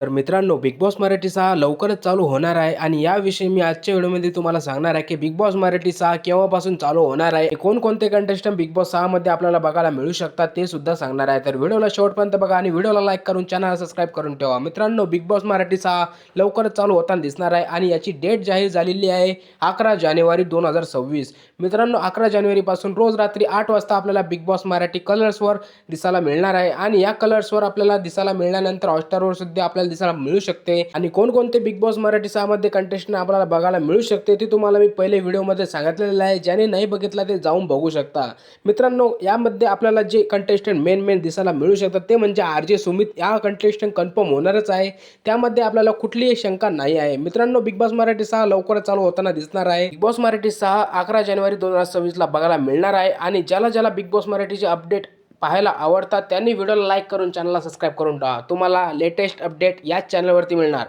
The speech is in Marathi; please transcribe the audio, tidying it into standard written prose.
तर मित्रांनो, बिग बॉस मराठी 6 लवकरच चालू होणार आहे आणि याविषयी मी आजच्या व्हिडिओमध्ये तुम्हाला सांगणार आहे की बिग बॉस मराठी 6 केव्हापासून चालू होणार आहे, कोणकोणते कंटेस्टंट बिग बॉस 6 मध्ये आपल्याला बघायला मिळू शकतात ते सुद्धा सांगणार आहे. तर व्हिडिओला शेवटपर्यंत बघा आणि व्हिडिओला लाईक करून चॅनल सबस्क्राईब करून ठेवा. मित्रांनो, बिग बॉस मराठी 6 लवकरच चालू होताना दिसणार आहे आणि याची डेट जाहीर झालेली आहे 11 जानेवारी 2026. मित्रांनो, 11 जानेवारीपासून रोज रात्री 8 वाजता आपल्याला बिग बॉस मराठी कलर्सवर दिसायला मिळणार आहे आणि या कलर्सवर आपल्याला दिसायला मिळाल्यानंतर हॉटस्टारवर सुद्धा आपल्याला दिसायला मिळू शकते. आणि कोणकोणते बिग बॉस मराठी 6 मध्ये कंटेस्टंट आपल्याला बघायला मिळू शकते ते तुम्हाला मी पहिले व्हिडिओमध्ये सांगितलेलं आहे. ज्याने नाही बघितला ते जाऊन बघू शकता. मित्रांनो, यामध्ये आपल्याला जे कंटेस्टंट मेन दिसायला मिळू शकतात ते म्हणजे आर.जे. सुमित. या कंटेस्टंट कन्फर्म होणारच आहे. त्यामध्ये आपल्याला कुठलीही शंका नाही आहे. मित्रांनो, बिग बॉस मराठी 6 लवकरच चालू होताना दिसणार आहे. बिग बॉस मराठी 6 11 जानेवारी 2026 ला बघायला मिळणार आहे आणि ज्याला बिग बॉस मराठीचे अपडेट पाहायला आवडतात त्यांनी व्हिडिओला लाईक करून चॅनलला सबस्क्राईब करून ठेवा. तुम्हाला लेटेस्ट अपडेट याच चॅनलवरती मिळणार.